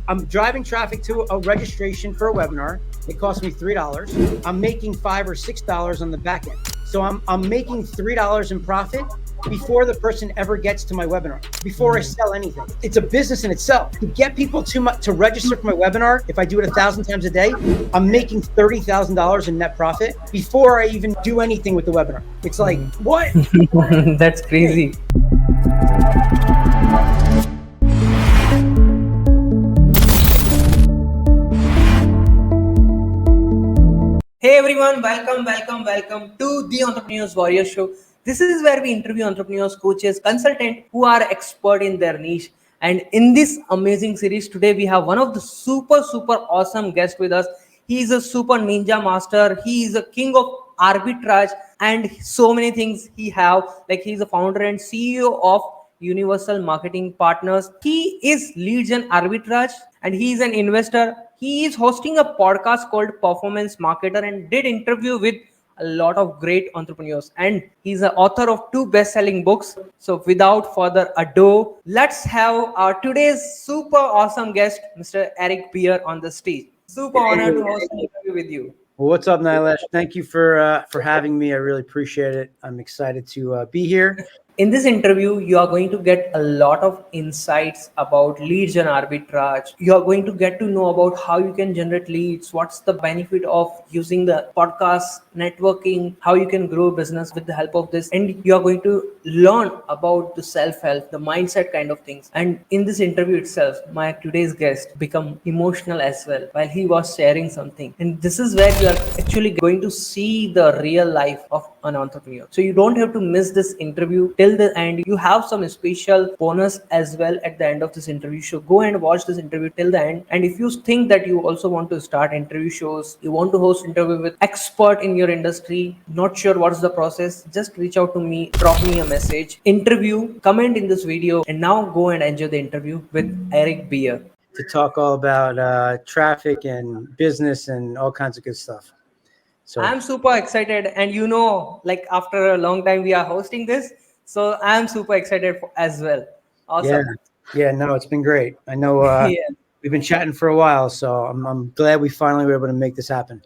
I'm driving traffic to a registration for a webinar. It cost me $3. I'm making $5 or $6 on the back end. So I'm making $3 in profit before the person ever gets to my webinar, before I sell anything. It's a business in itself. To get people to register for my webinar, if I do it 1,000 times a day, I'm making $30,000 in net profit before I even do anything with the webinar. It's like, what? That's crazy. Hey everyone, welcome to the Entrepreneurs Warrior Show. This is where we interview entrepreneurs, coaches, consultants who are expert in their niche. And in this amazing series today, we have one of the super awesome guests with us. He is a super ninja master. He is a king of arbitrage and so many things he have. Like he's a founder and CEO of Universal Marketing Partners. He is LeadGen Arbitrage and he is an investor. He is hosting a podcast called Performance Marketer and did interview with a lot of great entrepreneurs. And he's the author of 2 best-selling books. So without further ado, let's have our today's super awesome guest, Mr. Eric Beer, on the stage. Super honored to host an interview with you. Well, what's up, Nilesh? Thank you for having me. I really appreciate it. I'm excited to be here. In this interview, you are going to get a lot of insights about leads and arbitrage. You are going to get to know about how you can generate leads, what's the benefit of using the podcast, networking, how you can grow business with the help of this. And you are going to learn about the self-help, the mindset kind of things. And in this interview itself, my today's guest become emotional as well while he was sharing something. And this is where you are actually going to see the real life of an entrepreneur. So you don't have to miss this interview till the end. You have some special bonus as well at the end of this interview. So go and watch this interview till the end. And if you think that you also want to start interview shows, you want to host interview with expert in your industry, not sure what's the process, just reach out to me, drop me a message, interview, comment in this video, and now go and enjoy the interview with Eric Beer. To talk all about traffic and business and all kinds of good stuff. So I'm super excited, and like after a long time we are hosting this, so I'm super excited as well. Awesome. Yeah, no, it's been great. I know Yeah. we've been chatting for a while, so I'm glad we finally were able to make this happen.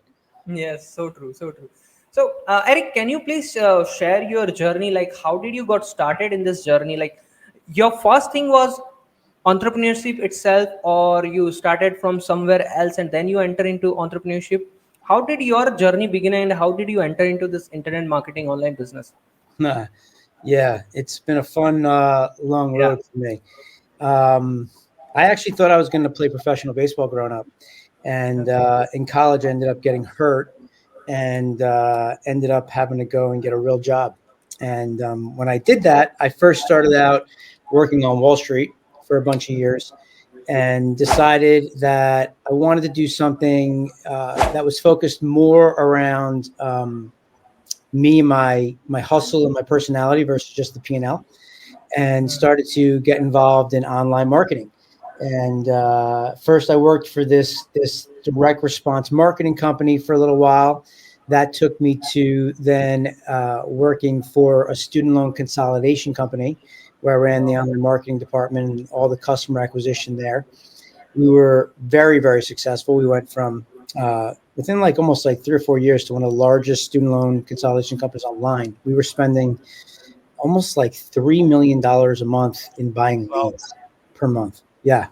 Yes, so true. So, Eric, can you please share your journey? Like, how did you got started in this journey? Like, your first thing was entrepreneurship itself, or you started from somewhere else and then you enter into entrepreneurship? How did your journey begin, and how did you enter into this internet marketing online business? Yeah, it's been a fun, long Yeah. road for me. I actually thought I was going to play professional baseball growing up. And in college, I ended up getting hurt and ended up having to go and get a real job. And when I did that, I first started out working on Wall Street for a bunch of years and decided that I wanted to do something that was focused more around me, my hustle and my personality versus just the P&L, and started to get involved in online marketing. And first I worked for this direct response marketing company for a little while. That took me to then working for a student loan consolidation company where I ran the online marketing department and all the customer acquisition there. We were very, very successful. We went from within almost 3 or 4 years to one of the largest student loan consolidation companies online. We were spending almost $3 million a month in buying leads per month. Yeah.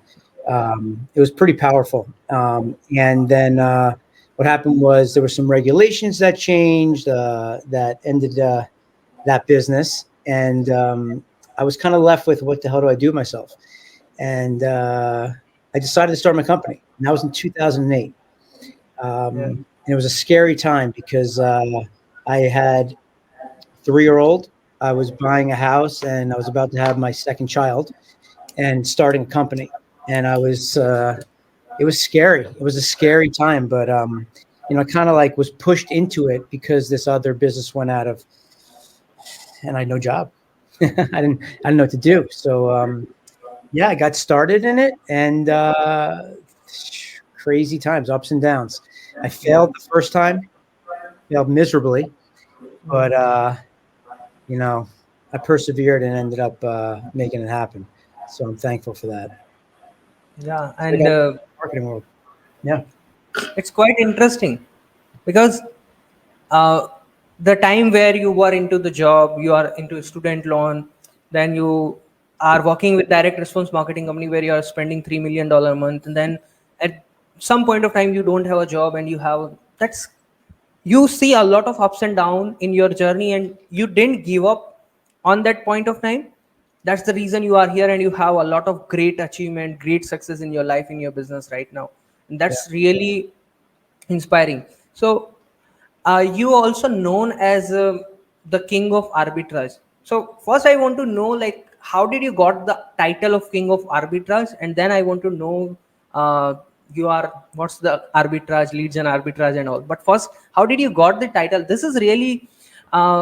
It was pretty powerful. And then what happened was there were some regulations that changed that ended that business. And I was kind of left with, what the hell do I do with myself? And I decided to start my company. And that was in 2008. And it was a scary time because I had a 3-year-old. I was buying a house and I was about to have my second child and starting a company. And I was, it was scary. It was a scary time, but, I kind of was pushed into it because this other business went out of, and I had no job. I didn't know what to do. So, yeah, I got started in it and crazy times, ups and downs. I failed the first time, failed miserably, but, I persevered and ended up making it happen. So I'm thankful for that. Yeah, So they and got marketing world. Yeah. it's quite interesting because uh, the time where you were into the job, you are into student loan, then you are working with direct response marketing company where you are spending $3 million a month, and then at some point of time you don't have a job and you have that's you see a lot of ups and down in your journey and you didn't give up on that point of time. That's the reason you are here and you have a lot of great achievement, great success in your life, in your business right now, and Yeah. that's really inspiring. So you also known as the king of arbitrage. So first I want to know, like, how did you got the title of king of arbitrage, and then I want to know uh, you are what's the arbitrage, leads and arbitrage and all. But first, how did you got the title? This is really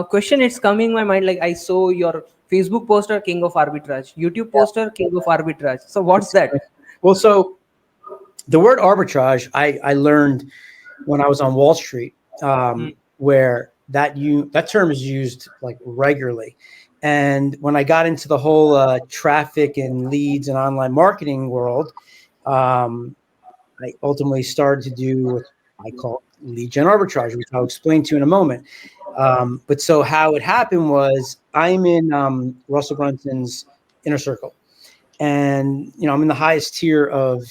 question. It's coming in my mind. Like, I saw your Facebook poster, king of arbitrage, YouTube poster, king of arbitrage. So what's that? Well, so the word arbitrage, I learned when I was on Wall Street, Mm. where that term is used like regularly. And when I got into the whole traffic and leads and online marketing world, um, I ultimately started to do what I call LeadGen Arbitrage, which I'll explain to you in a moment. But so how it happened was I'm in Russell Brunson's inner circle, and I'm in the highest tier of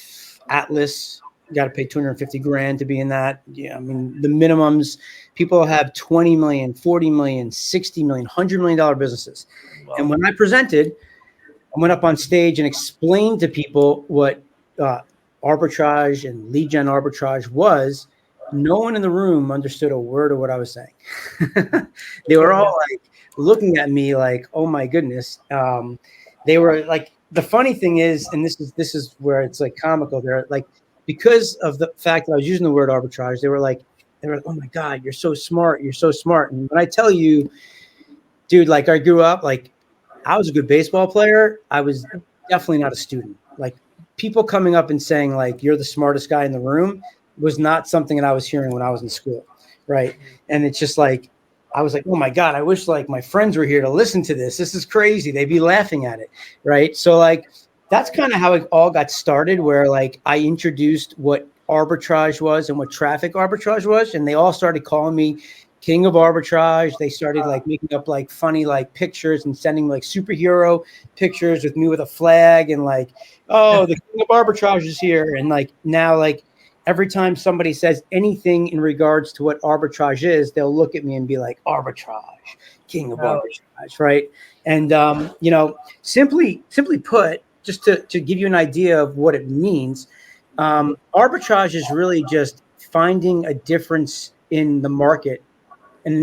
Atlas. You got to pay 250 grand to be in that. Yeah, I mean the minimums. People have 20 million, 40 million, 60 million, $100 million businesses. And when I presented, I went up on stage and explained to people what uh, arbitrage and lead gen arbitrage was. No one in the room understood a word of what I was saying. They were all like looking at me like, "Oh my goodness." They were like, the funny thing is, and this is where it's like comical. They're like, because of the fact that I was using the word arbitrage, they were like, "Oh my God, you're so smart. You're so smart." And when I tell you, dude, like I grew up, like I was a good baseball player. I was definitely not a student. Like people coming up and saying like you're the smartest guy in the room was not something that I was hearing when I was in school, right? And it's just like I was like, oh my God, I wish like my friends were here to listen to this. This is crazy. They'd be laughing at it, right? So like that's kind of how it all got started, where like I introduced what arbitrage was and what traffic arbitrage was, and they all started calling me king of arbitrage. They started like making up like funny like pictures and sending like superhero pictures with me with a flag and like, oh, the king of arbitrage is here. And like now, like every time somebody says anything in regards to what arbitrage is, they'll look at me and be like, arbitrage, king of Oh, arbitrage, right? And simply put, just to give you an idea of what it means, arbitrage is really just finding a difference in the market, an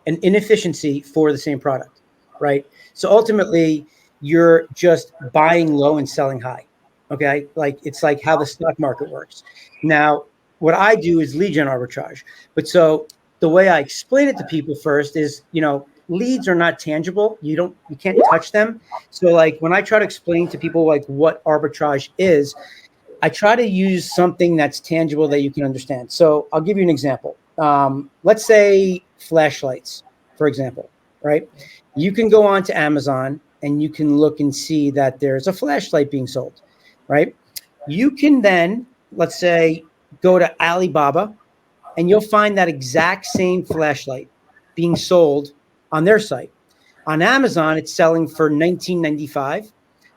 inefficiency for the same product, right? So ultimately, you're just buying low and selling high. Okay, like it's like how the stock market works. Now, what I do is lead gen arbitrage, but so the way I explain it to people first is, leads are not tangible. You can't touch them. So like when I try to explain to people like what arbitrage is, I try to use something that's tangible that you can understand. So I'll give you an example. Let's say flashlights, for example, right? You can go on to Amazon and you can look and see that there's a flashlight being sold, right? You can then, let's say, go to Alibaba and you'll find that exact same flashlight being sold on their site. On Amazon, it's selling for $19.95.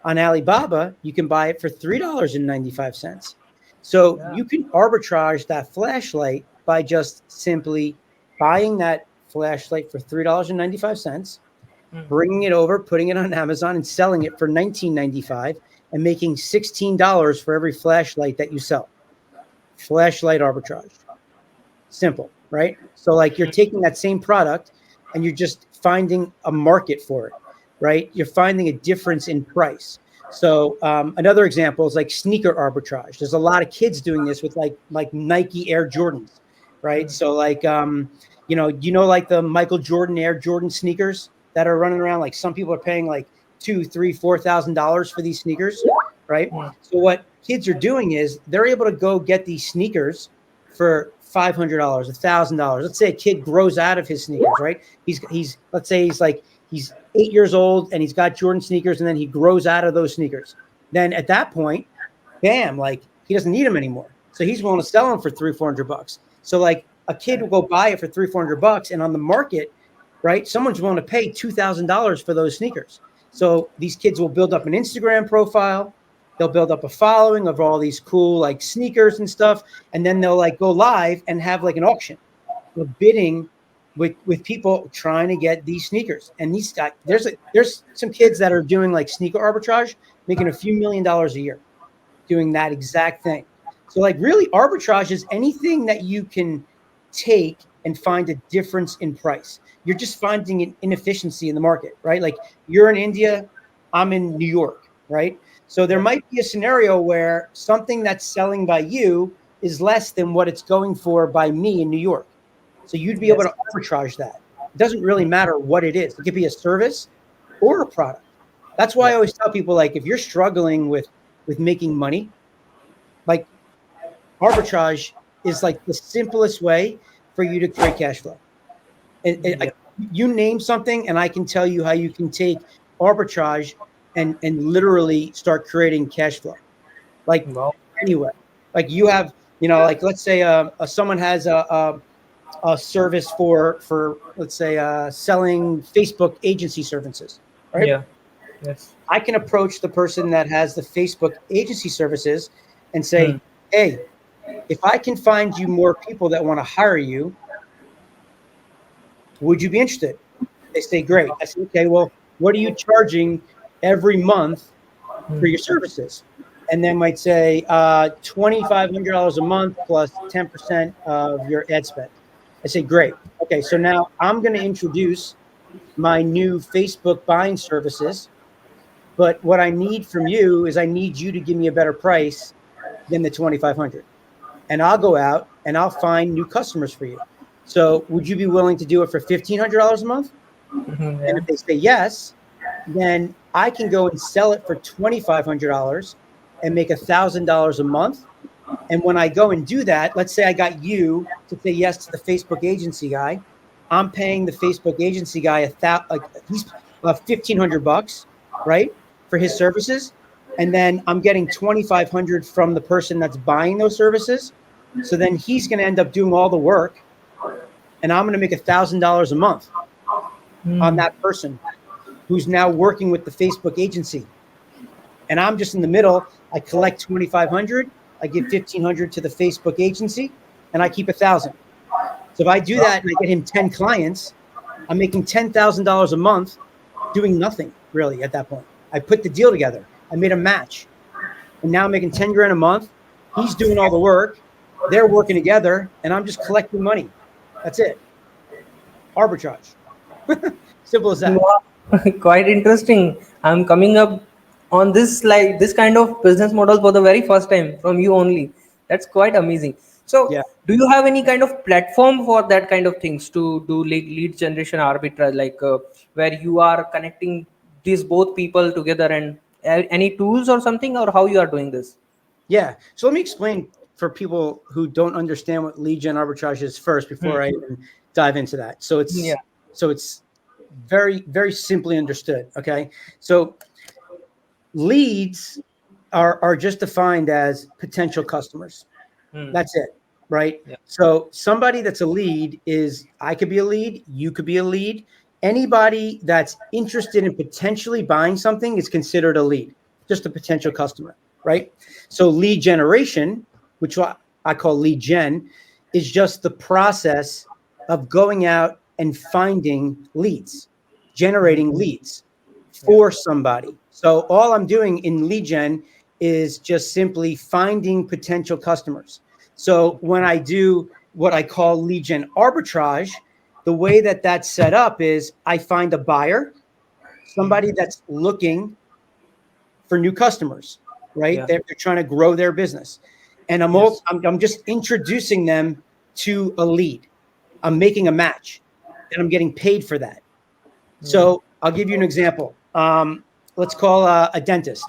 On Alibaba, you can buy it for $3.95. So yeah. you can arbitrage that flashlight by just simply buying that flashlight for $3.95, bringing it over, putting it on Amazon, and selling it for $19.95, and making $16 for every flashlight that you sell. Flashlight arbitrage. Simple, right? So like you're taking that same product and you're just finding a market for it, right? You're finding a difference in price. So another example is like sneaker arbitrage. There's a lot of kids doing this with like Nike Air Jordans, right? So like like the Michael Jordan Air Jordan sneakers that are running around. Like some people are paying like $2, $3, $4,000 for these sneakers, right? So what kids are doing is they're able to go get these sneakers for $500, $1,000. Let's say a kid grows out of his sneakers, right? He's let's say he's 8 years old and he's got Jordan sneakers, and then he grows out of those sneakers. Then at that point, bam, like he doesn't need them anymore. So he's willing to sell them for $300-400. So like a kid will go buy it for $300-400, and on the market, right, someone's willing to pay $2,000 for those sneakers. So these kids will build up an Instagram profile. They'll build up a following of all these cool like sneakers and stuff, and then they'll like go live and have like an auction, bidding with people trying to get these sneakers. And these guys, there's some kids that are doing like sneaker arbitrage, making a few $1 million a year doing that exact thing. So like really arbitrage is anything that you can take and find a difference in price. You're just finding an inefficiency in the market, right? Like you're in India, I'm in New York, right? So there might be a scenario where something that's selling by you is less than what it's going for by me in New York. So you'd be able to arbitrage that. It doesn't really matter what it is. It could be a service or a product. That's why I always tell people, like, if you're struggling with making money, like arbitrage is like the simplest way for you to create cash flow. You name something and I can tell you how you can take arbitrage and literally start creating cash flow. Like anyway, like you have, like let's say someone has a service for let's say selling Facebook agency services, right? Yeah. Yes. I can approach the person that has the Facebook agency services and say, hey, if I can find you more people that want to hire you, would you be interested? They say, great. I say, okay, well, what are you charging every month for your services? And they might say $2,500 a month plus 10% of your ad spend. I say, great. Okay, so now I'm going to introduce my new Facebook buying services. But what I need from you is I need you to give me a better price than the $2,500. And I'll go out and I'll find new customers for you. So would you be willing to do it for $1,500 a month? And if they say yes, then I can go and sell it for $2,500 and make $1,000 a month. And when I go and do that, let's say I got you to say yes to the Facebook agency guy. I'm paying the Facebook agency guy at least $1,500, right, for his services. And then I'm getting $2,500 from the person that's buying those services. So then he's going to end up doing all the work, and I'm going to make $1,000 a month on that person who's now working with the Facebook agency. And I'm just in the middle. I collect $2,500. I give $1,500 to the Facebook agency, and I keep $1,000. So if I do that and I get him 10 clients, I'm making $10,000 a month doing nothing really at that point. I put the deal together. I made a match, and now I'm making 10 grand a month. He's doing all the work. They're working together, and I'm just collecting money. That's it. Arbitrage. Simple as that. Wow. Quite interesting. I'm coming up on this kind of business model for the very first time from you only. That's quite amazing. So do you have any kind of platform for that kind of things to do lead generation arbitrage, like where you are connecting these both people together, and any tools or something, or how you are doing this? Yeah. So let me explain for people who don't understand what lead gen arbitrage is first before I even dive into that. So it's very, very simply understood. Okay. So leads are just defined as potential customers. That's it. Right. Yeah. So somebody that's a lead is, I could be a lead. You could be a lead. Anybody that's interested in potentially buying something is considered a lead, just a potential customer. Right. So lead generation, which I call lead gen, is just the process of going out and finding leads, generating leads for somebody. So all I'm doing in lead gen is just simply finding potential customers. So when I do what I call lead gen arbitrage, the way that that's set up is I find a buyer, somebody that's looking for new customers, right? Yeah. They're trying to grow their business. And I'm just introducing them to a lead. I'm making a match, and I'm getting paid for that. So I'll give you an example. Let's call a dentist,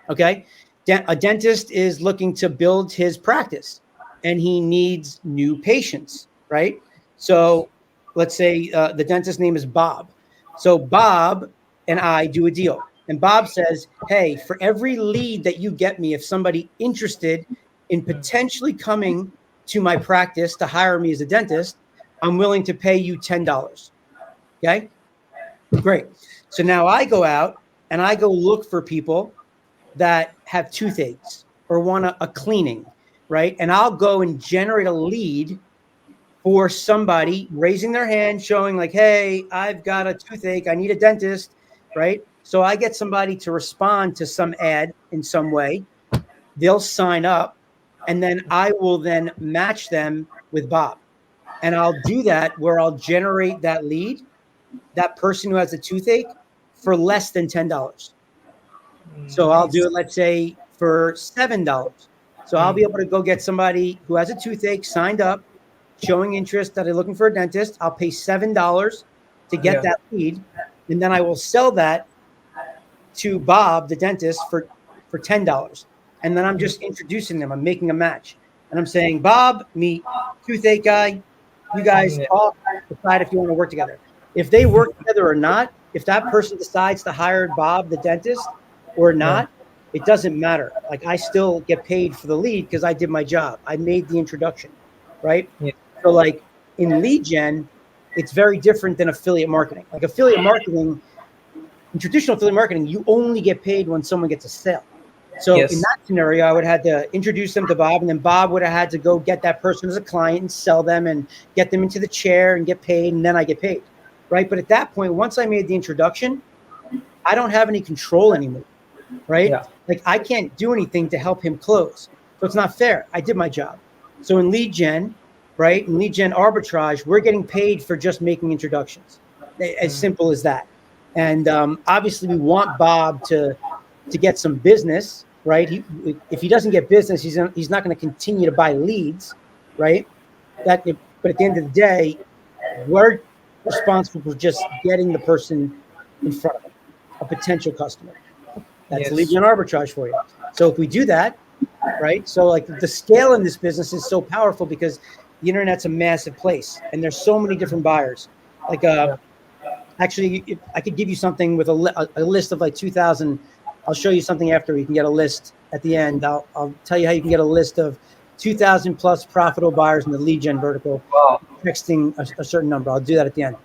okay? A dentist is looking to build his practice, and he needs new patients, right? So let's say the dentist's name is Bob. So Bob and I do a deal. And Bob says, hey, for every lead that you get me, if somebody interested in potentially coming to my practice to hire me as a dentist, I'm willing to pay you $10. Okay, great. So now I go out and I go look for people that have toothaches or want a cleaning, right? And I'll go and generate a lead for somebody raising their hand, showing like, hey, I've got a toothache, I need a dentist, right? So I get somebody to respond to some ad in some way. They'll sign up, and then I will then match them with Bob. And I'll do that where I'll generate that lead, that person who has a toothache, for less than $10. So I'll do it, let's say, for $7. So I'll be able to go get somebody who has a toothache signed up, showing interest that they're looking for a dentist. I'll pay $7 to get that lead, and then I will sell that to Bob, the dentist, for $10. And then I'm just introducing them. I'm making a match, and I'm saying, Bob, meet toothache guy. You guys talk, decide if you want to work together. If they work together or not, if that person decides to hire Bob, the dentist, or not, it doesn't matter. Like, I still get paid for the lead because I did my job. I made the introduction, right? Yeah. So like in lead gen, it's very different than affiliate marketing. Like affiliate marketing, in traditional affiliate marketing, you only get paid when someone gets a sale. So in that scenario, I would have had to introduce them to Bob, and then Bob would have had to go get that person as a client and sell them and get them into the chair and get paid, and then I get paid, right? But at that point, once I made the introduction, I don't have any control anymore, right? Yeah. Like I can't do anything to help him close. So it's not fair. I did my job. So in lead gen, right, in LeadGen Arbitrage, we're getting paid for just making introductions, as simple as that. And obviously, we want Bob to get some business, right? If he doesn't get business, he's not going to continue to buy leads, right? But at the end of the day, we're responsible for just getting the person in front of him, a potential customer. That's LeadGen Arbitrage for you. So if we do that, right? So like the scale in this business is so powerful because the internet's a massive place, and there's so many different buyers. Like, actually, I could give you something with a list of like 2,000. I'll show you something after. You can get a list at the end. I'll tell you how you can get a list of 2,000 plus profitable buyers in the lead gen vertical. Wow. Texting a certain number. I'll do that at the end.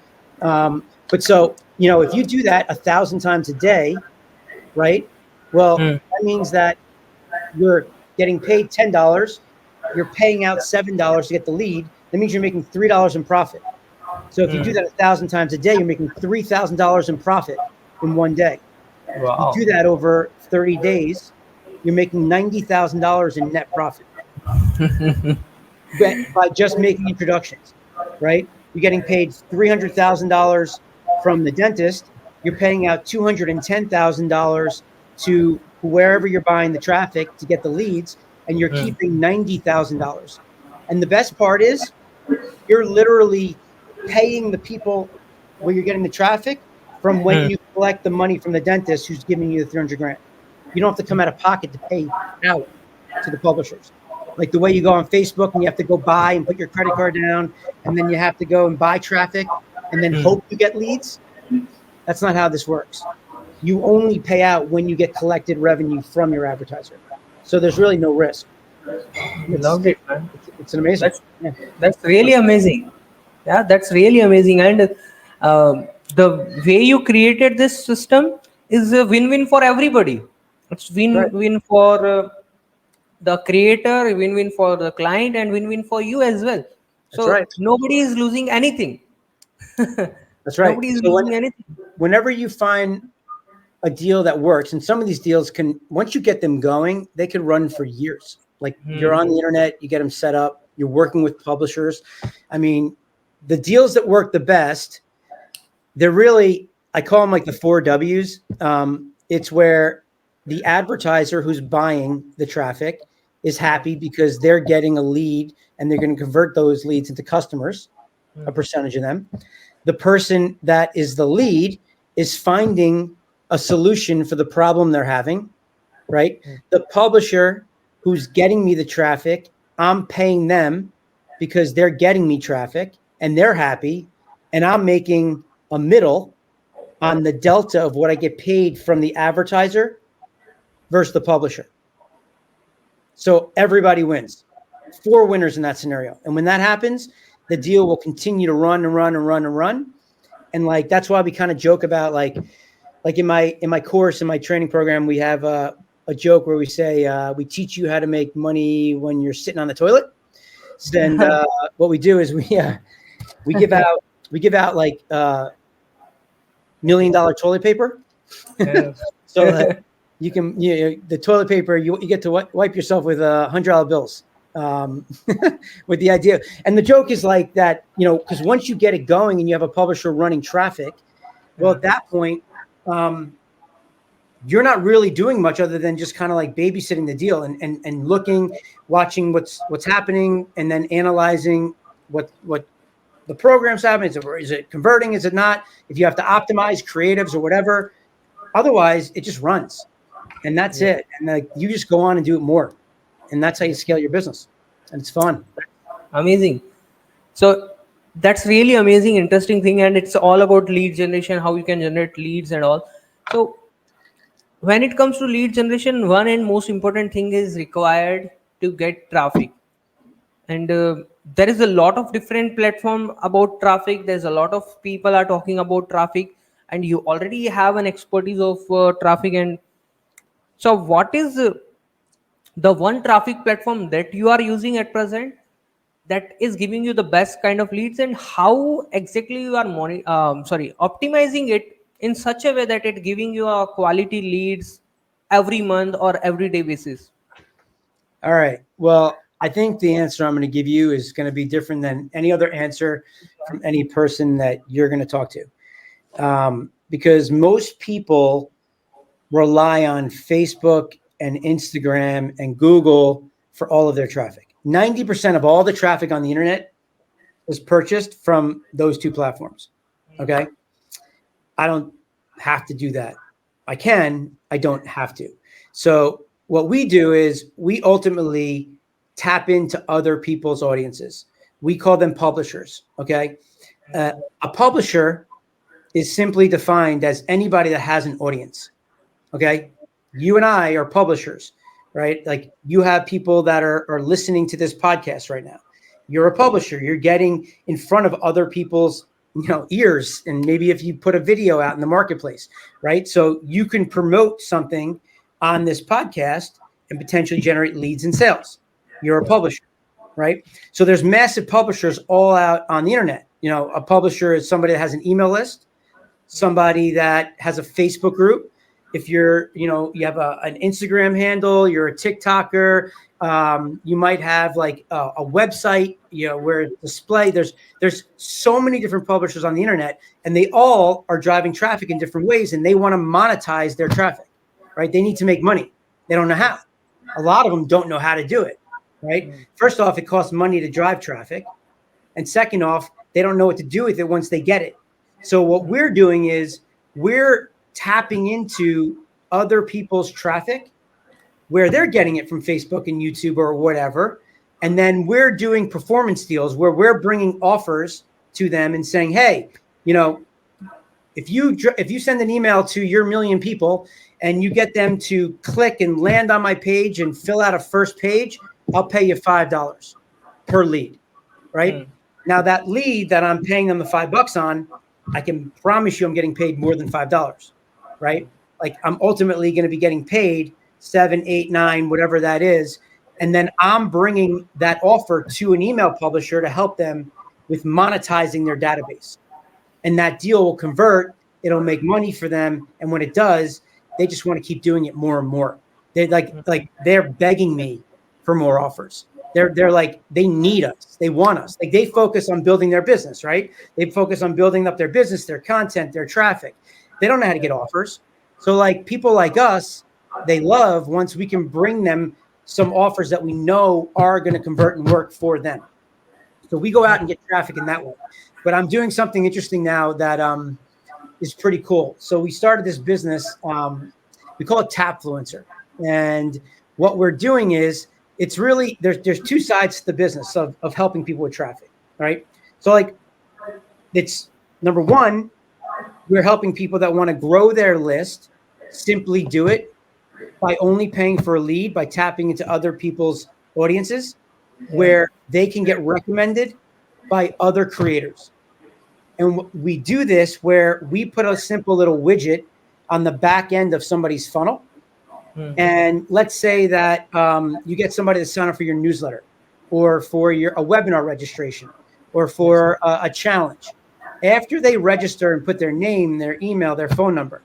But so, if you do that 1,000 times a day, right? Well, that means that you're getting paid $10. You're paying out $7 to get the lead. That means you're making $3 in profit. So if you do that 1,000 times a day, you're making $3,000 in profit in one day. Wow. You do that over 30 days, you're making $90,000 in net profit by just making introductions, right? You're getting paid $300,000 from the dentist. You're paying out $210,000 to wherever you're buying the traffic to get the leads, and you're keeping $90,000. And the best part is you're literally paying the people where you're getting the traffic from when you collect the money from the dentist who's giving you the 300 grand. You don't have to come out of pocket to pay out to the publishers. Like the way you go on Facebook and you have to go buy and put your credit card down, and then you have to go and buy traffic and then hope you get leads. That's not how this works. You only pay out when you get collected revenue from your advertiser. So there's really no risk. Loved it, man. It's an amazing. That's really amazing. Yeah, that's really amazing. And the way you created this system is a win-win for everybody. It's win-win for the creator, win-win for the client, and win-win for you as well. So nobody is losing anything. That's right. Nobody is losing anything. Whenever you find a deal that works, and some of these deals can, once you get them going, they can run for years. Like you're on the internet, you get them set up, you're working with publishers. I mean, the deals that work the best, they're really, I call them like the 4 W's. It's where the advertiser who's buying the traffic is happy because they're getting a lead and they're going to convert those leads into customers, a percentage of them. The person that is the lead is finding a solution for the problem they're having, right? The publisher who's getting me the traffic, I'm paying them because they're getting me traffic and they're happy, and I'm making a middle. on the delta of what I get paid from the advertiser versus the publisher. So everybody wins. 4 winners in that scenario. And when that happens, the deal will continue to run and run and run and run. And like, that's why we kind of joke about like in my course, in my training program, we have a joke where we say, we teach you how to make money when you're sitting on the toilet. And what we do is we give out like $1 million toilet paper. So that you can, the toilet paper, you get to wipe yourself with $100 bills. With the idea. And the joke is like that, because once you get it going and you have a publisher running traffic, well, at that point, you're not really doing much other than just kind of like babysitting the deal and looking, watching what's happening, and then analyzing what the program's happening. Is it converting? Is it not? If you have to optimize creatives or whatever, otherwise it just runs, and that's it. And like, you just go on and do it more. And that's how you scale your business. And it's fun. Amazing. So that's really amazing, interesting thing. And it's all about lead generation, how you can generate leads and all. So when it comes to lead generation, one and most important thing is required to get traffic. And there is a lot of different platform about traffic. There's a lot of people are talking about traffic, and you already have an expertise of traffic. And so what is the one traffic platform that you are using at present that is giving you the best kind of leads, and how exactly you are optimizing it in such a way that it giving you a quality leads every month or every day basis? All right. Well, I think the answer I'm going to give you is going to be different than any other answer from any person that you're going to talk to. Because most people rely on Facebook and Instagram and Google for all of their traffic. 90% of all the traffic on the internet is purchased from those 2 platforms. Okay. I don't have to do that. I can, I don't have to. So what we do is we ultimately tap into other people's audiences. We call them publishers. Okay. A publisher is simply defined as anybody that has an audience. Okay. You and I are publishers, right? Like, you have people that are listening to this podcast right now. You're a publisher. You're getting in front of other people's, ears. And maybe if you put a video out in the marketplace, right? So you can promote something on this podcast and potentially generate leads and sales. You're a publisher, right? So there's massive publishers all out on the internet. A publisher is somebody that has an email list, somebody that has a Facebook group. If you're, you have an Instagram handle, you're a TikToker, you might have like a website, where display, there's so many different publishers on the internet, and they all are driving traffic in different ways, and they want to monetize their traffic, right? They need to make money. They don't know how. A lot of them don't know how to do it, right? First off, it costs money to drive traffic. And second off, they don't know what to do with it once they get it. So what we're doing is we're tapping into other people's traffic where they're getting it from Facebook and YouTube or whatever. And then we're doing performance deals where we're bringing offers to them and saying, hey, if you send an email to your 1 million people and you get them to click and land on my page and fill out a first page, I'll pay you $5 per lead, right? Now that lead that I'm paying them the $5 on, I can promise you I'm getting paid more than $5. Right? Like, I'm ultimately going to be getting paid 7, 8, 9, whatever that is. And then I'm bringing that offer to an email publisher to help them with monetizing their database. And that deal will convert. It'll make money for them. And when it does, they just want to keep doing it more and more. They're like they're begging me for more offers. They're like, they need us. They want us. Like, they focus on building their business, right? They focus on building up their business, their content, their traffic. They don't know how to get offers. So like, people like us, they love once we can bring them some offers that we know are going to convert and work for them. So we go out and get traffic in that way. But I'm doing something interesting now that is pretty cool. So we started this business. We call it Tapfluencer. And what we're doing is, it's really, there's 2 sides to the business of helping people with traffic, right? So like, it's number one, we're helping people that want to grow their list simply do it by only paying for a lead, by tapping into other people's audiences, where they can get recommended by other creators. And we do this where we put a simple little widget on the back end of somebody's funnel. And let's say that you get somebody to sign up for your newsletter, or for a webinar registration, or for a challenge. After they register and put their name, their email, their phone number,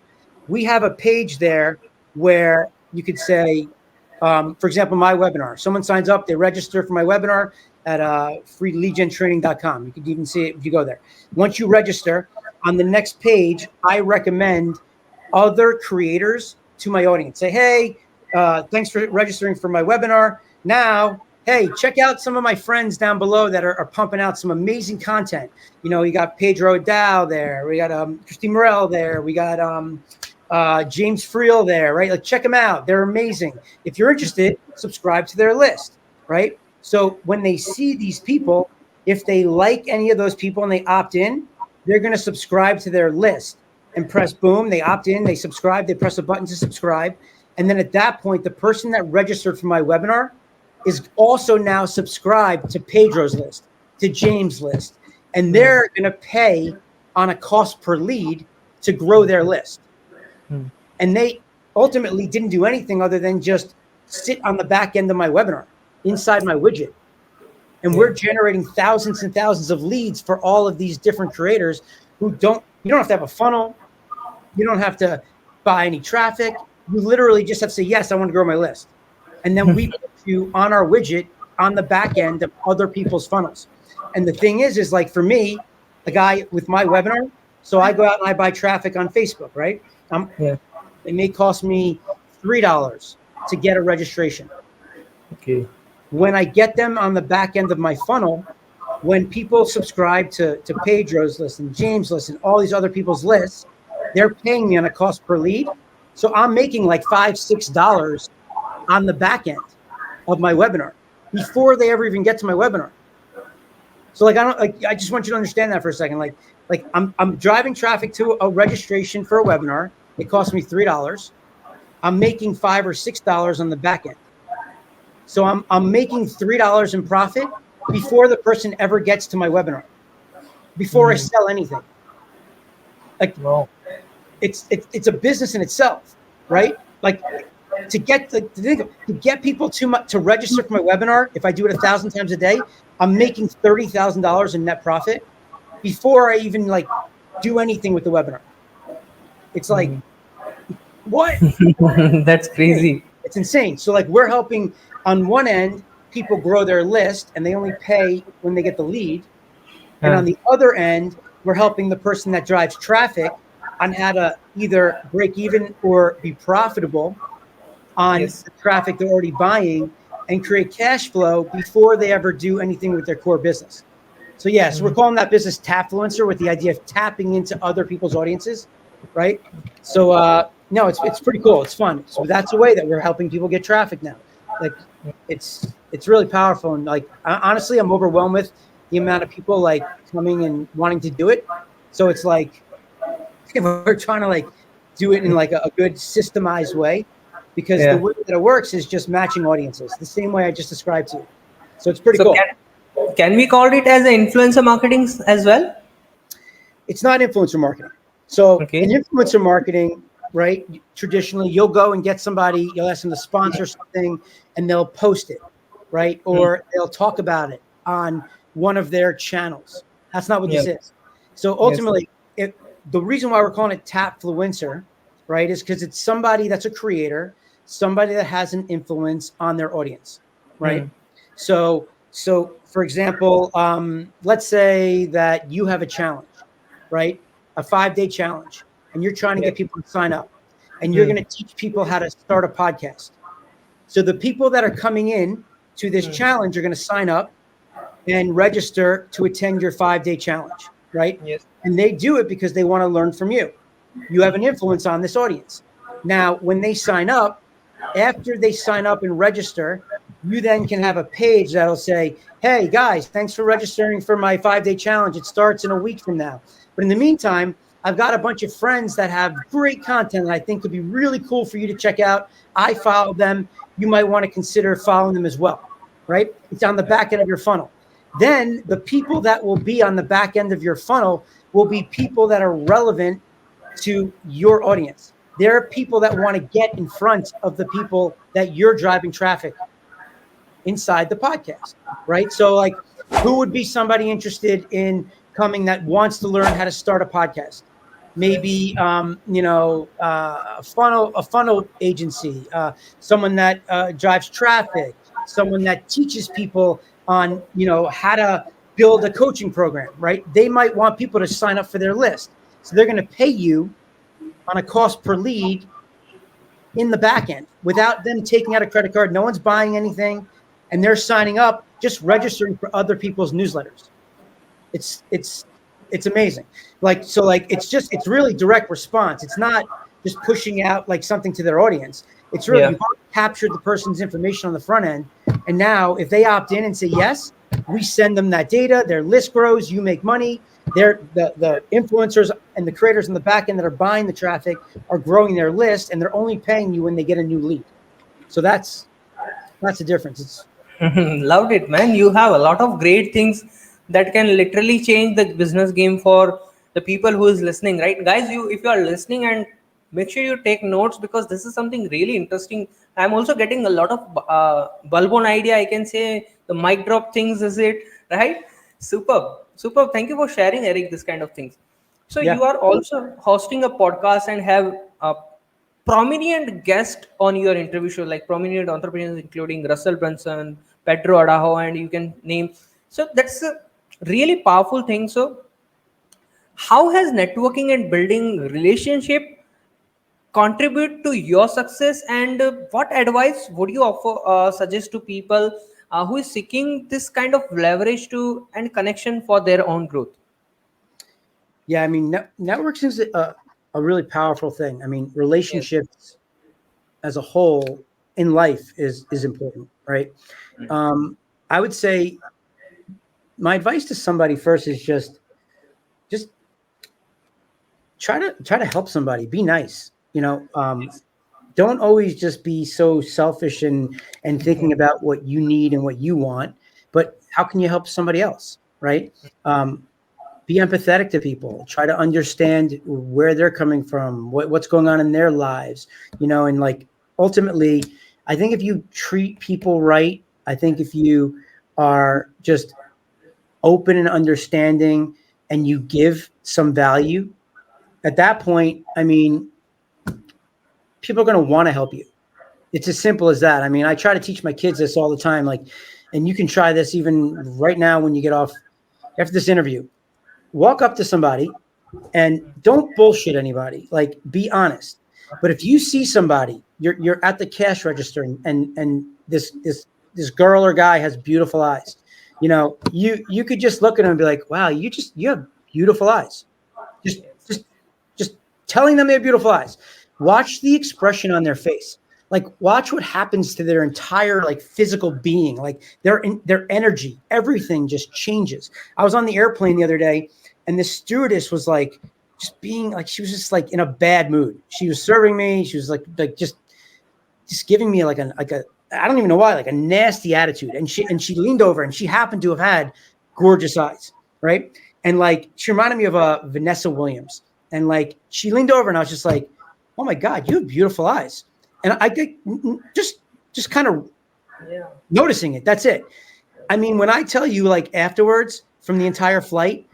we have a page there where you could say, for example, my webinar. Someone signs up, they register for my webinar at freeleadgentraining.com. You can even see it if you go there. Once you register, on the next page, I recommend other creators to my audience. Say, hey, thanks for registering for my webinar. Now, hey, check out some of my friends down below that are pumping out some amazing content. You know, you got Pedro Dow there. We got Christine Morel there. We got James Friel there, right? Like, check them out. They're amazing. If you're interested, subscribe to their list, right? So when they see these people, if they like any of those people and they opt in, they're going to subscribe to their list and press boom. They opt in, they subscribe, they press a button to subscribe. And then at that point, the person that registered for my webinar is also now subscribed to Pedro's list, to James' list. And they're going to pay on a cost per lead to grow their list. And they ultimately didn't do anything other than just sit on the back end of my webinar, inside my widget. And we're generating thousands and thousands of leads for all of these different creators who you don't have to have a funnel. You don't have to buy any traffic. You literally just have to say, yes, I want to grow my list. And then we put you on our widget on the back end of other people's funnels. And the thing is like, for me, the guy with my webinar, so I go out and I buy traffic on Facebook, right? It may cost me $3 to get a registration. Okay. When I get them on the back end of my funnel, when people subscribe to Pedro's list and James' list and all these other people's lists, they're paying me on a cost per lead. So I'm making like $5, $6 on the back end of my webinar before they ever even get to my webinar. So I just want you to understand that for a second. Like I'm driving traffic to a registration for a webinar. It costs me $3. I'm making $5 or $6 on the back end. So I'm making $3 in profit before the person ever gets to my webinar, before I sell anything. Like, it's a business in itself, right? Like, to get people to register for my webinar, if I do it 1,000 times a day, I'm making $30,000 in net profit before I even do anything with the webinar. It's like, what? That's crazy. It's insane. So we're helping on one end people grow their list, and they only pay when they get the lead. And on the other end, we're helping the person that drives traffic on how to either break even or be profitable on the traffic they're already buying and create cash flow before they ever do anything with their core business. So so we're calling that business Tapfluencer, with the idea of tapping into other people's audiences, right? So no, it's pretty cool. It's fun. So that's a way that we're helping people get traffic now. It's really powerful. And honestly, I'm overwhelmed with the amount of people coming and wanting to do it. So it's we're trying to do it in a good systemized way, because the way that it works is just matching audiences the same way I just described to you. So it's pretty cool. Can we call it as influencer marketing as well? It's not influencer marketing. So in influencer marketing, right, traditionally you'll go and get somebody, you'll ask them to sponsor something, and they'll post it, right? Or they'll talk about it on one of their channels. That's not what this is. So ultimately, the reason why we're calling it Tapfluencer, right, is because it's somebody that's a creator, somebody that has an influence on their audience, right? So for example, let's say that you have a challenge, right? A 5-day challenge, and you're trying to get people to sign up, and you're going to teach people how to start a podcast. So the people that are coming in to this challenge are going to sign up and register to attend your 5-day challenge, right? Yes. And they do it because they want to learn from you. You have an influence on this audience. Now, when they sign up, after they sign up and register, you then can have a page that'll say, hey guys, thanks for registering for my 5-day challenge. It starts in a week from now. But in the meantime, I've got a bunch of friends that have great content that I think could be really cool for you to check out. I follow them. You might want to consider following them as well, right? It's on the back end of your funnel. Then the people that will be on the back end of your funnel will be people that are relevant to your audience. There are people that want to get in front of the people that you're driving traffic inside the podcast, right? So like, who would be somebody interested in coming that wants to learn how to start a podcast? Maybe a funnel agency, someone that drives traffic, someone that teaches people on how to build a coaching program, right? They might want people to sign up for their list, so they're going to pay you on a cost per lead in the back end without them taking out a credit card. No one's buying anything, and they're signing up, just registering for other people's newsletters. It's amazing. It's really direct response. It's not just pushing out like something to their audience. It's really, you've captured the person's information on the front end. And now if they opt in and say yes, we send them that data, their list grows, you make money. The influencers and the creators in the back end that are buying the traffic are growing their list, and they're only paying you when they get a new lead. So that's the difference. Loved it, man. You have a lot of great things that can literally change the business game for the people who is listening, right? Guys, if you are listening, and make sure you take notes, because this is something really interesting. I'm also getting a lot of bulb-on idea, I can say, the mic drop things, is it, right? Superb. Thank you for sharing, Eric, this kind of things. So you are also hosting a podcast and have a prominent guest on your interview show, like prominent entrepreneurs, including Russell Brunson, Pedro Adaho, and you can name. So that's a really powerful thing. So how has networking and building relationship contribute to your success, and what advice would you offer suggest to people who is seeking this kind of leverage to and connection for their own growth? Yeah, I mean, networking is a really powerful thing. I mean, relationships as a whole in life is important, right? I would say my advice to somebody first is just try to help somebody. Be nice. Don't always just be so selfish and thinking about what you need and what you want, but how can you help somebody else, right? Be empathetic to people. Try to understand where they're coming from, what's going on in their lives, and like ultimately, I think if you treat people right, I think if you are just open and understanding and you give some value, at that point, I mean, people are going to want to help you. It's as simple as that. I mean, I try to teach my kids this all the time, and you can try this even right now when you get off after this interview. Walk up to somebody and don't bullshit anybody. Like, be honest. But if you see somebody, you're at the cash register and this girl or guy has beautiful eyes, you could just look at them and be like, wow, you have beautiful eyes. Just telling them they have beautiful eyes. Watch the expression on their face. Like, watch what happens to their entire like physical being, like their energy, everything just changes. I was on the airplane the other day, and the stewardess was like, just being like, she was just like in a bad mood. She was serving me. She was like just giving me like a I don't even know why, like a nasty attitude. And she leaned over, and she happened to have had gorgeous eyes, right? And like, she reminded me of Vanessa Williams. And like, she leaned over, and I was just like, oh my God, you have beautiful eyes. And I get just kind of noticing it. That's it. I mean, when I tell you, like, afterwards from the entire flight,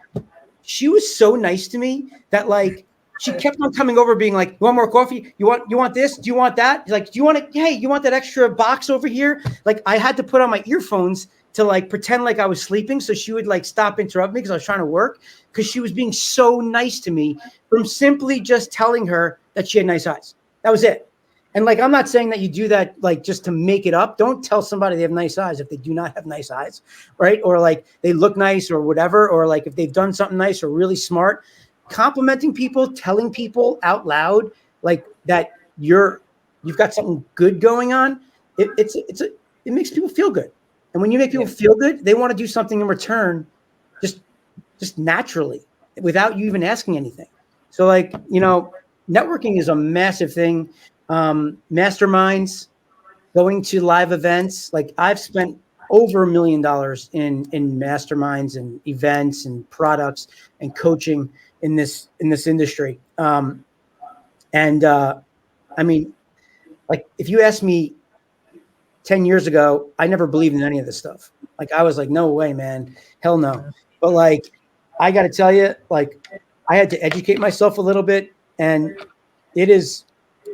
she was so nice to me that like she kept on coming over being like, you want more coffee? You want this? Do you want that? Like, do you want it? Hey, you want that extra box over here? Like, I had to put on my earphones to like pretend like I was sleeping. So she would like stop interrupt me because I was trying to work, because she was being so nice to me from simply just telling her that she had nice eyes. That was it. And like, I'm not saying that you do that like just to make it up. Don't tell somebody they have nice eyes if they do not have nice eyes, right? Or like they look nice or whatever, or like if they've done something nice or really smart. Complimenting people, telling people out loud like that you've got something good going on. It makes people feel good. And when you make people feel good, they want to do something in return, just naturally, without you even asking anything. So like, networking is a massive thing. Masterminds, going to live events. Like I've spent over $1 million in masterminds and events and products and coaching in this industry. I mean, like if you asked me 10 years ago, I never believed in any of this stuff. Like I was like, no way, man, hell no. But like, I got to tell you, like I had to educate myself a little bit, and it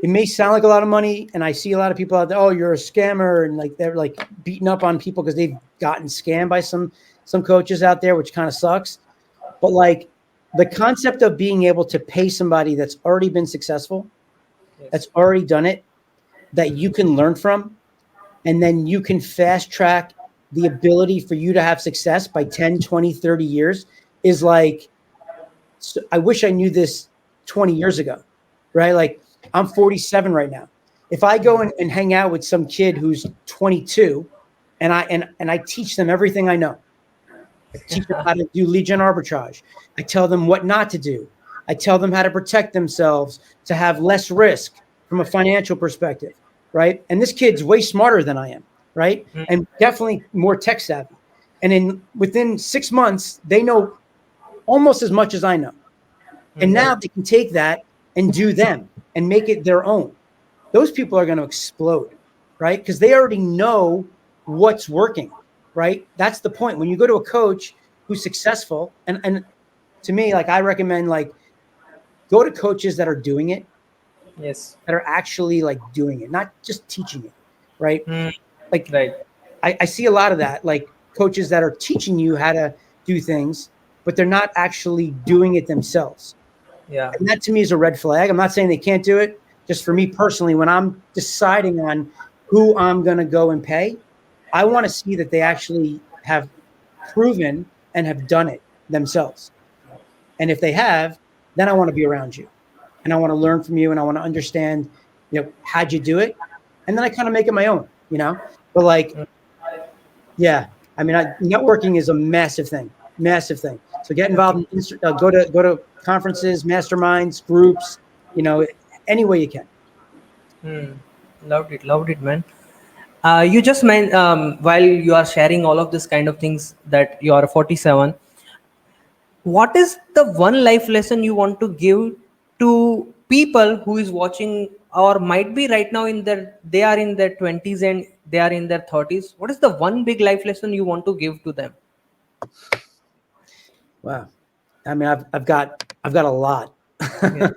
may sound like a lot of money, and I see a lot of people out there, oh, you're a scammer, and like they're like beating up on people because they've gotten scammed by some coaches out there, which kind of sucks. But like the concept of being able to pay somebody that's already been successful, that's already done it, that you can learn from, and then you can fast track the ability for you to have success by 10, 20, 30 years is like, I wish I knew this 20 years ago, right? Like I'm 47 right now. If I go and hang out with some kid who's 22 and I teach them everything I know, I teach them how to do LeadGen Arbitrage. I tell them what not to do. I tell them how to protect themselves to have less risk from a financial perspective, right? And this kid's way smarter than I am, right? And definitely more tech savvy. And within 6 months, they know almost as much as I know. And now they can take that and do them and make it their own. Those people are going to explode, right? Because they already know what's working, right? That's the point. When you go to a coach who's successful, and to me, like I recommend, like go to coaches that are doing it. Yes. That are actually like doing it, not just teaching it, right? Like, right. I see a lot of that, like coaches that are teaching you how to do things, but they're not actually doing it themselves. Yeah. And that to me is a red flag. I'm not saying they can't do it. Just for me personally, when I'm deciding on who I'm going to go and pay, I want to see that they actually have proven and have done it themselves. And if they have, then I want to be around you and I want to learn from you and I want to understand, how'd you do it? And then I kind of make it my own, but like, yeah, I mean, networking is a massive thing. So get involved in, go to conferences, masterminds, groups, any way you can. Loved it, man. You just meant while you are sharing all of this kind of things that you are 47, what is the one life lesson you want to give to people who is watching or might be right now they are in their 20s and they are in their 30s? What is the one big life lesson you want to give to them? Wow. I mean, I've got a lot. Yeah.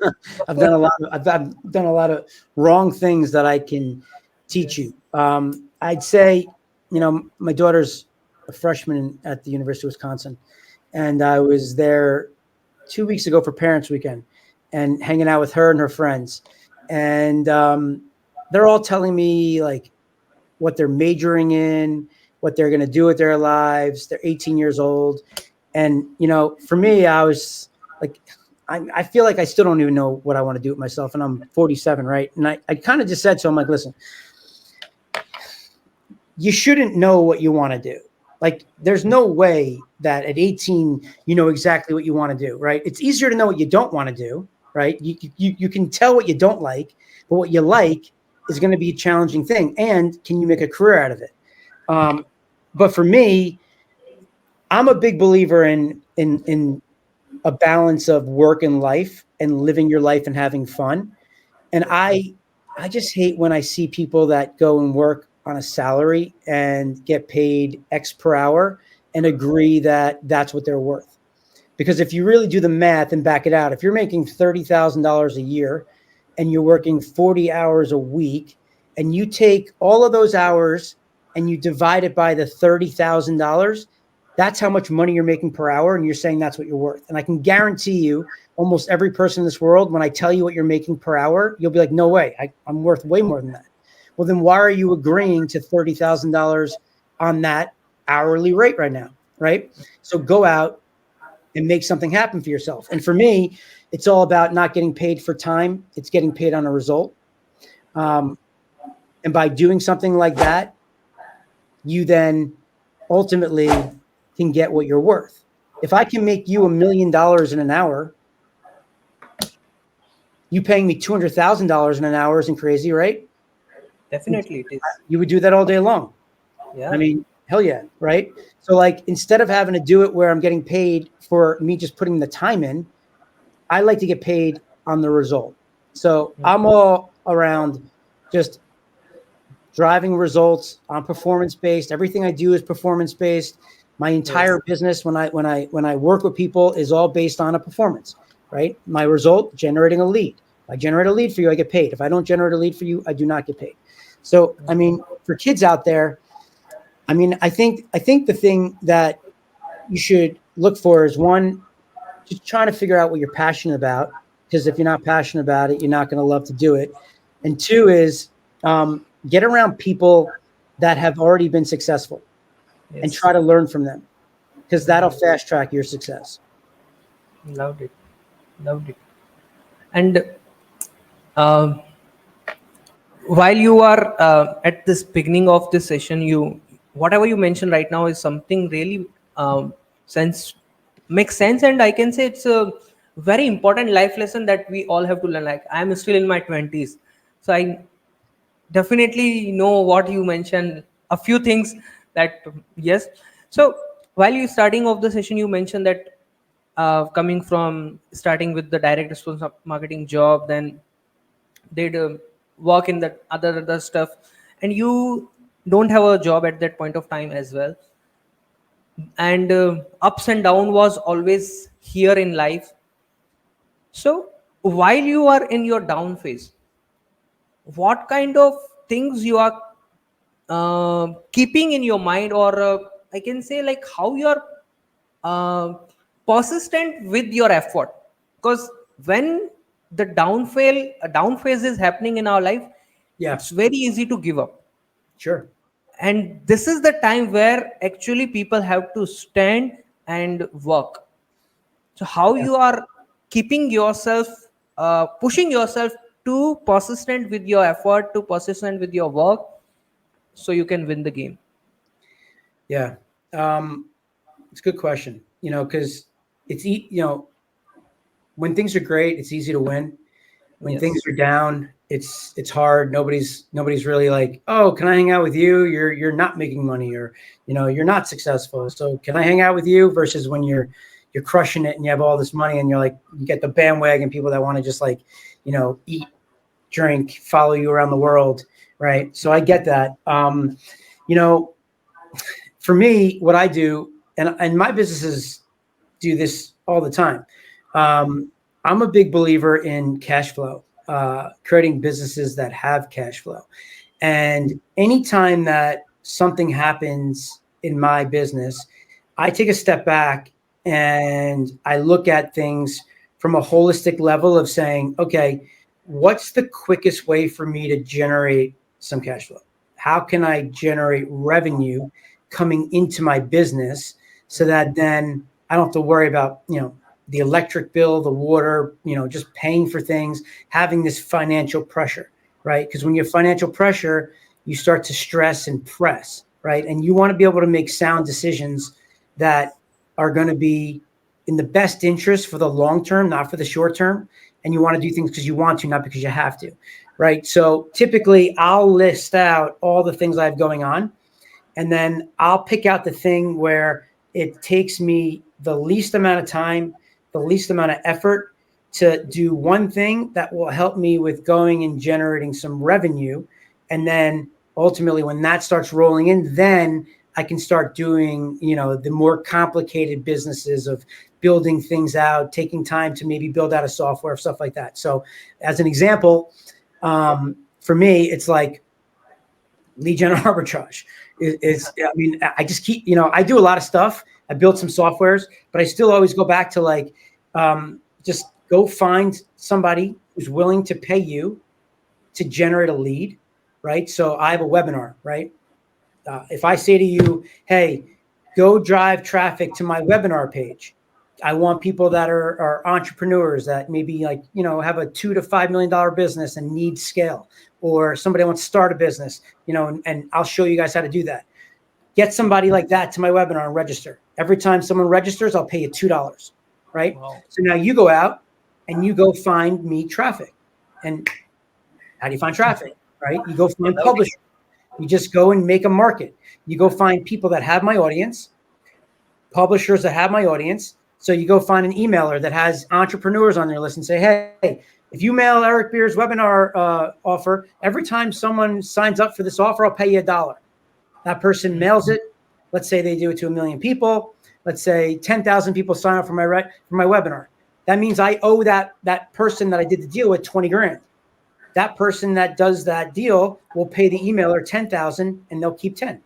I've done a lot of wrong things that I can teach you. I'd say, my daughter's a freshman at the University of Wisconsin, and I was there 2 weeks ago for Parents Weekend and hanging out with her and her friends. And they're all telling me like what they're majoring in, what they're going to do with their lives. They're 18 years old. And, for me, I was like, I feel like I still don't even know what I want to do with myself. And I'm 47, right? And I kind of just said to him, like, listen, you shouldn't know what you want to do. Like, there's no way that at 18, you know exactly what you want to do, right? It's easier to know what you don't want to do, right? You can tell what you don't like, but what you like is going to be a challenging thing. And can you make a career out of it? But for me, I'm a big believer in a balance of work and life and living your life and having fun. And I just hate when I see people that go and work on a salary and get paid X per hour and agree that that's what they're worth. Because if you really do the math and back it out, if you're making $30,000 a year and you're working 40 hours a week and you take all of those hours and you divide it by the $30,000, that's how much money you're making per hour. And you're saying that's what you're worth. And I can guarantee you almost every person in this world, when I tell you what you're making per hour, you'll be like, no way, I'm worth way more than that. Well, then why are you agreeing to $30,000 on that hourly rate right now? Right. So go out and make something happen for yourself. And for me, it's all about not getting paid for time. It's getting paid on a result. And by doing something like that, you then ultimately can get what you're worth. If I can make you $1 million in an hour, You paying me $200,000 in an hour isn't crazy, right? Definitely it is. You would do that all day long. Yeah. I mean, hell yeah, right? So like, instead of having to do it where I'm getting paid for me just putting the time in, I like to get paid on the result. So I'm all around just driving results on performance-based. Everything I do is performance-based. My entire business, when I work with people, is all based on a performance, right? My result, generating a lead. If I generate a lead for you, I get paid. If I don't generate a lead for you, I do not get paid. So, I mean, for kids out there, I mean, I think the thing that you should look for is, one, just trying to figure out what you're passionate about. Because if you're not passionate about it, you're not going to love to do it. And two is, get around people that have already been successful and try to learn from them, because that'll fast track your success. Loved it. And um, while you are at this beginning of this session, you whatever you mentioned right now is something really sense makes sense, and I can say it's a very important life lesson that we all have to learn. Like, I'm still in my 20s, so I definitely know what you mentioned, a few things that, yes. So while you starting off the session, you mentioned that coming from starting with the direct response marketing job, then did work in the other stuff, and you don't have a job at that point of time as well, and ups and down was always here in life. So while you are in your down phase, what kind of things you are keeping in your mind, or I can say, like, how you are uh, persistent with your effort? Because when the down phase is happening in our life, it's very easy to give up. Sure. And this is the time where actually people have to stand and work. So how you are keeping yourself, pushing yourself to persistent with your effort, to persistent with your work, so you can win the game? Yeah. It's a good question, because when things are great, it's easy to win. When things are down, it's hard. Nobody's really like, oh, can I hang out with you? You're not making money, or you're not successful, so can I hang out with you? Versus when you're crushing it and you have all this money, and you're like, you get the bandwagon people that want to just like, eat, drink, follow you around the world, right? So I get that. For me, what I do, and my businesses do this all the time. I'm a big believer in cash flow, creating businesses that have cash flow. And anytime that something happens in my business, I take a step back and I look at things from a holistic level of saying, okay, what's the quickest way for me to generate some cash flow? How can I generate revenue coming into my business so that then I don't have to worry about, the electric bill, the water, just paying for things, having this financial pressure, right? Because when you have financial pressure, you start to stress and press, right? And you want to be able to make sound decisions that are going to be in the best interest for the long term, not for the short term. And you want to do things because you want to, not because you have to, right? So typically I'll list out all the things I have going on, and then I'll pick out the thing where it takes me the least amount of time, the least amount of effort to do one thing that will help me with going and generating some revenue. And then ultimately when that starts rolling in, then I can start doing, the more complicated businesses of building things out, taking time to maybe build out a software, stuff like that. So as an example, for me, it's like LeadGen Arbitrage. I just keep, I do a lot of stuff. I built some softwares, but I still always go back to like, just go find somebody who's willing to pay you to generate a lead, right? So I have a webinar, right? If I say to you, hey, go drive traffic to my webinar page, I want people that are entrepreneurs that maybe like, have a $2 to $5 million business and need scale, or somebody wants to start a business, and I'll show you guys how to do that. Get somebody like that to my webinar and register. Every time someone registers, I'll pay you $2, right? Wow. So now you go out and you go find me traffic. And how do you find traffic, right? You go find publishers. You just go and make a market. You go find people that have my audience, publishers that have my audience. So you go find an emailer that has entrepreneurs on their list and say, hey, if you mail Eric Beer's webinar offer, every time someone signs up for this offer, I'll pay you $1. That person mails it. Let's say they do it to 1 million people. Let's say 10,000 people sign up for my webinar. That means I owe that person that I did the deal with 20 grand. That person that does that deal will pay the emailer 10,000 and they'll keep 10.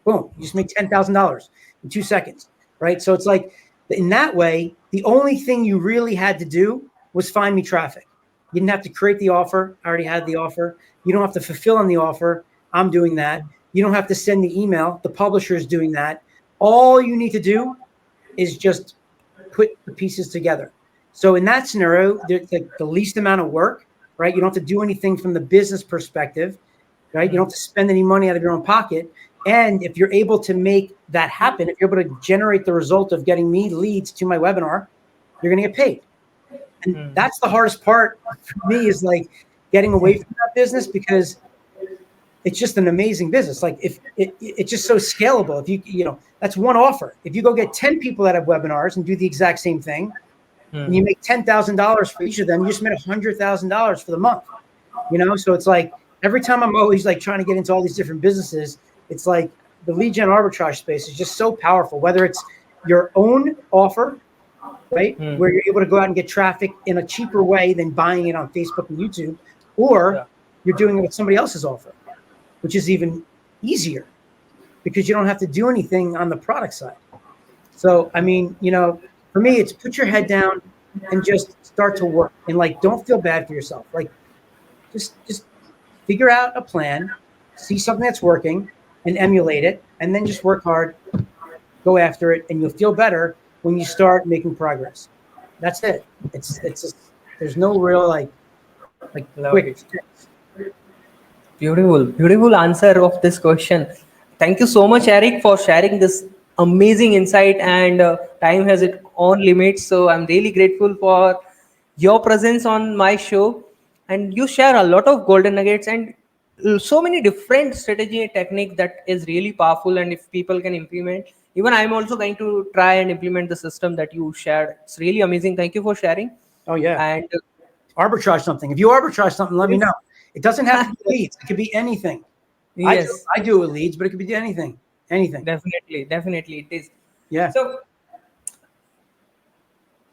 Boom. You just make $10,000 in 2 seconds, right? So it's like in that way, the only thing you really had to do was find me traffic. You didn't have to create the offer. I already had the offer. You don't have to fulfill on the offer. I'm doing that. You don't have to send the email. The publisher is doing that. All you need to do is just put the pieces together. So in that scenario, the least amount of work, right? You don't have to do anything from the business perspective, right? You don't have to spend any money out of your own pocket. And if you're able to make that happen, if you're able to generate the result of getting me leads to my webinar, you're going to get paid. And that's the hardest part for me, is like getting away from that business, because it's just an amazing business. Like if it's just so scalable. If you know, that's one offer. If you go get 10 people that have webinars and do the exact same thing, and you make $10,000 for each of them, you just made $100,000 for the month, you know? So it's like, every time I'm always like trying to get into all these different businesses, it's like the LeadGen arbitrage space is just so powerful, whether it's your own offer, right? Where you're able to go out and get traffic in a cheaper way than buying it on Facebook and YouTube, or you're doing it with somebody else's offer, which is even easier because you don't have to do anything on the product side. So, I mean, you know, for me, it's put your head down and just start to work, and like, don't feel bad for yourself. Like just figure out a plan, see something that's working and emulate it, and then just work hard, go after it, and you'll feel better when you start making progress. That's it. It's just, there's no real like quick tips. Beautiful answer of this question. Thank you so much, Eric, for sharing this amazing insight. And time has its own limits, so I'm really grateful for your presence on my show. And you share a lot of golden nuggets and so many different strategy technique that is really powerful. And if people can implement, even I'm also going to try and implement the system that you shared. It's really amazing. Thank you for sharing. Oh yeah. And arbitrage something. If you arbitrage something, let me know. It doesn't have to be leads. It could be anything. Yes. I do it with leads, but it could be anything. Anything. Definitely it is. Yeah. So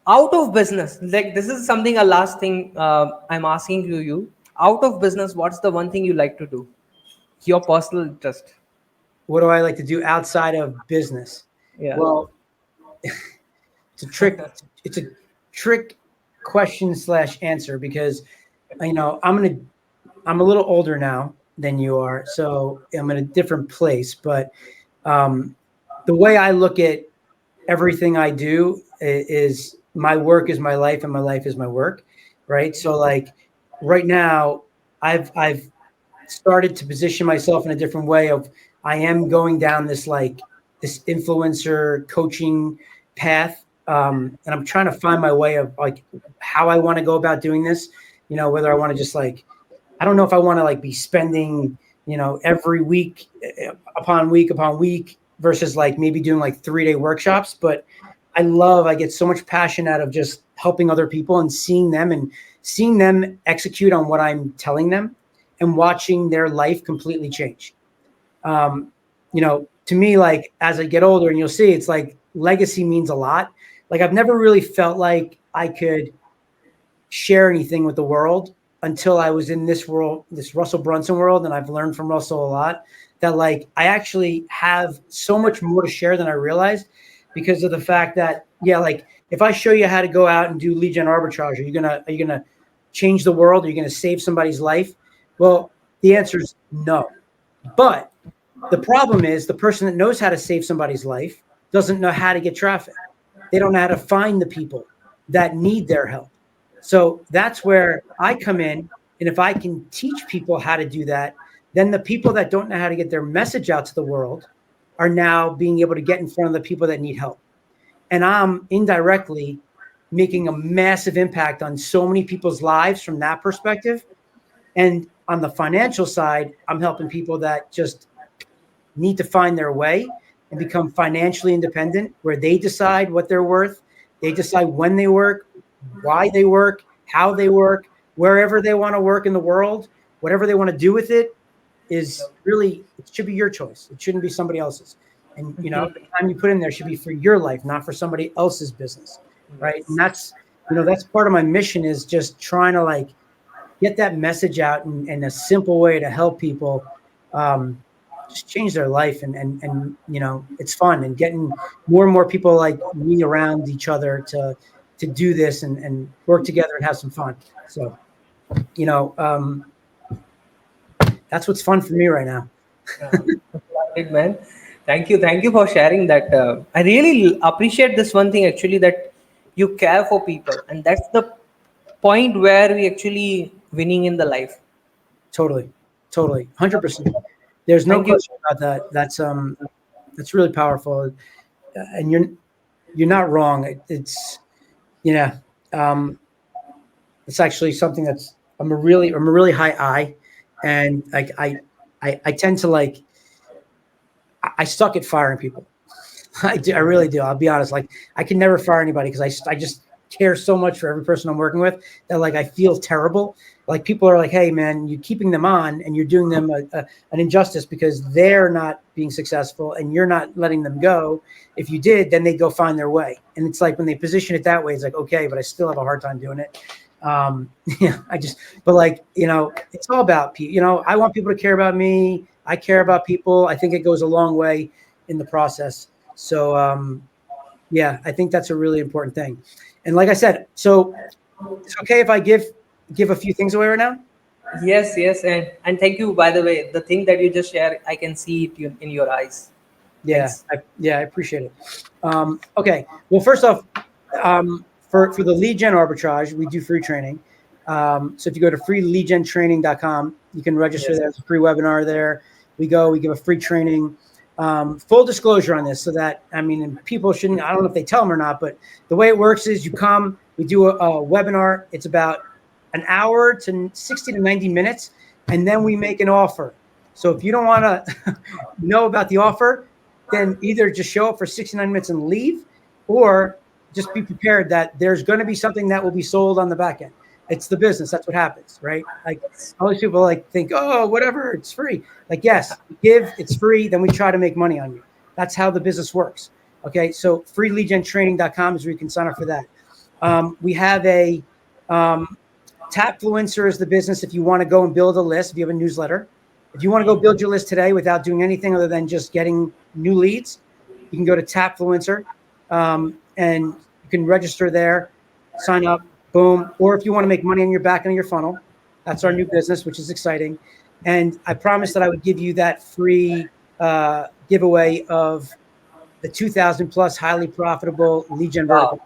out of business, like this is something, a last thing I'm asking you, out of business, what's the one thing you like to do? Your personal interest. What do I like to do outside of business? Yeah. Well, it's a trick. It's a trick question / answer, because, you know, I'm a little older now than you are, so I'm in a different place. But the way I look at everything I do is my work is my life and my life is my work, right? So like right now, I've started to position myself in a different way of, I am going down this influencer coaching path. And I'm trying to find my way of like how I want to go about doing this, you know, whether I want to just like, I don't know if I want to like be spending, you know, every week upon week versus like maybe doing like 3-day workshops. But I get so much passion out of just helping other people and seeing them execute on what I'm telling them and watching their life completely change. You know, to me, like as I get older, and you'll see, it's like legacy means a lot. Like I've never really felt like I could share anything with the world until I was in this world, this Russell Brunson world. And I've learned from Russell a lot, that like I actually have so much more to share than I realized, because of the fact that, yeah, like if I show you how to go out and do LeadGen arbitrage, are you gonna change the world? Are you gonna save somebody's life? Well, the answer is no. But the problem is the person that knows how to save somebody's life doesn't know how to get traffic. They don't know how to find the people that need their help. So that's where I come in. And if I can teach people how to do that, then the people that don't know how to get their message out to the world are now being able to get in front of the people that need help. And I'm indirectly making a massive impact on so many people's lives from that perspective. And on the financial side, I'm helping people that just need to find their way and become financially independent, where they decide what they're worth. They decide when they work, why they work, how they work, wherever they want to work in the world, whatever they want to do with it is really, it should be your choice. It shouldn't be somebody else's. And, the time you put in there should be for your life, not for somebody else's business. Right. And that's part of my mission, is just trying to like get that message out in a simple way to help people just change their life. And it's fun, and getting more and more people like me around each other to do this and work together and have some fun. So, that's what's fun for me right now. Man, thank you for sharing that. I really appreciate this one thing, actually, that you care for people, and that's the point where we actually winning in the life. Totally 100%. There's no question about that. That's really powerful, and you're not wrong. It's it's actually something that's I'm a really high I, and like I tend to like, I suck at firing people. I really do. I'll be honest. Like, I can never fire anybody because I just care so much for every person I'm working with that like I feel terrible. Like, people are like, hey man, you're keeping them on and you're doing them an injustice because they're not being successful and you're not letting them go. If you did, then they go find their way. And it's like, when they position it that way, it's like, okay, but I still have a hard time doing it. But like, it's all about people. I want people to care about me. I care about people. I think it goes a long way in the process. So, I think that's a really important thing. And like I said, so it's okay if I give a few things away right now? Yes. And thank you, by the way. The thing that you just shared, I can see it in your eyes. Yeah. I appreciate it. Okay. Well, first off, for the LeadGen Arbitrage, we do free training. So if you go to freeleadgentraining.com, you can register. There's a free webinar there. We give a free training. Full disclosure on this, so that, and people shouldn't, I don't know if they tell them or not, but the way it works is you come, we do a webinar. It's about an hour to 60 to 90 minutes. And then we make an offer. So if you don't want to know about the offer, then either just show up for 69 minutes and leave, or just be prepared that there's going to be something that will be sold on the back end. It's the business. That's what happens, right? Like, all these people like think, oh, whatever, it's free. Like, yes, it's free. Then we try to make money on you. That's how the business works. Okay. So freeleadgentraining.com is where you can sign up for that. We have a Tapfluencer is the business. If you want to go and build a list, if you have a newsletter, if you want to go build your list today without doing anything other than just getting new leads, you can go to Tapfluencer, and you can register there, sign up, boom. Or if you want to make money on your back end of your funnel, that's our new business, which is exciting. And I promised that I would give you that free giveaway of the 2,000 plus highly profitable lead gen vertical.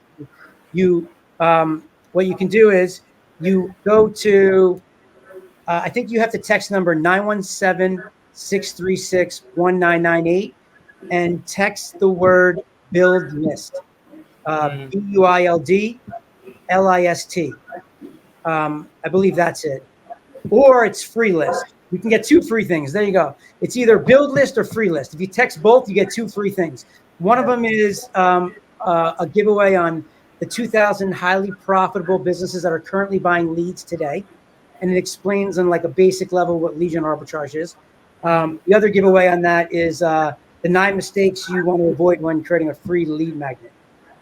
What you can do is you go to, I think you have to text number 917-636-1998 and text the word build list, BUILD LIST. I believe that's it. Or it's free list. You can get two free things. There you go. It's either build list or free list. If you text both, you get two free things. One of them is a giveaway on the 2,000 highly profitable businesses that are currently buying leads today. And it explains on like a basic level what LeadGen Arbitrage is. The other giveaway on that is the 9 mistakes you want to avoid when creating a free lead magnet.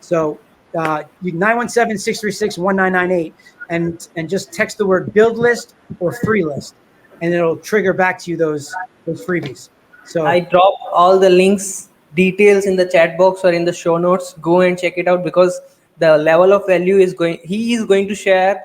So 917-636-1998 and just text the word build list or free list, and it'll trigger back to you those freebies. So I drop all the links, details in the chat box or in the show notes. Go and check it out, because the level of value he is going to share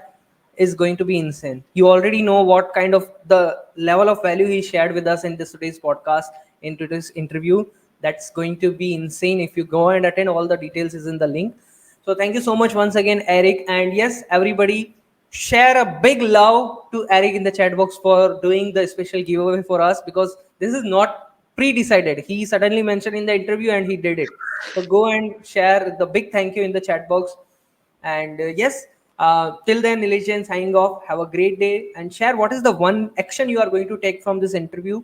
is going to be insane. You already know what kind of the level of value he shared with us in today's podcast, in today's interview. That's going to be insane. If you go and attend, all the details is in the link. So thank you so much once again, Eric. And yes, everybody, share a big love to Eric in the chat box for doing the special giveaway for us, because this is not pre-decided. He suddenly mentioned in the interview and he did it. So go and share the big thank you in the chat box. And yes, till then, Nilesh Jain signing off. Have a great day and share what is the one action you are going to take from this interview,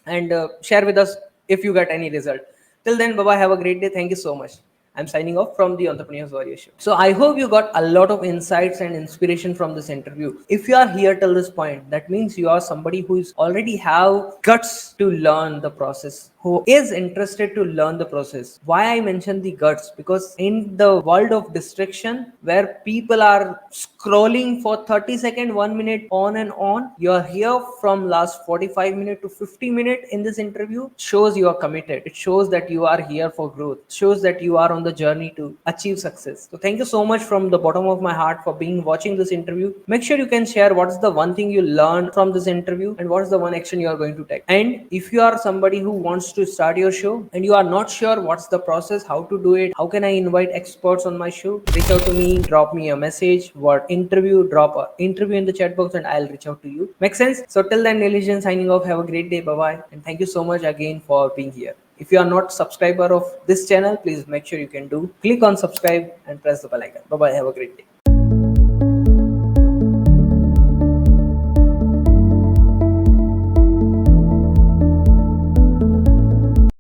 and share with us if you get any result. Till then, bye bye. Have a great day. Thank you so much. I'm signing off from the Entrepreneurs Warrior Show. So I hope you got a lot of insights and inspiration from this interview. If you are here till this point, that means you are somebody who is already have guts to learn the process, who is interested to learn the process. Why I mentioned the guts? Because in the world of distraction, where people are scrolling for 30 seconds, 1 minute on and on, you are here from last 45 minutes to 50 minutes in this interview, shows you are committed. It shows that you are here for growth. It shows that you are on the journey to achieve success. So thank you so much from the bottom of my heart for being watching this interview. Make sure you can share what is the one thing you learned from this interview and what is the one action you are going to take. And if you are somebody who wants to start your show and you are not sure what's the process, how to do it, how can I invite experts on my show, reach out to me, drop me a message, what interview, drop a interview in the chat box and I'll reach out to you. Make sense? So till then, Nilesh Jain signing off. Have a great day. Bye bye. And thank you so much again for being here. If you are not subscriber of this channel, please make sure you can do. Click on subscribe and press the bell icon. Bye bye. Have a great day.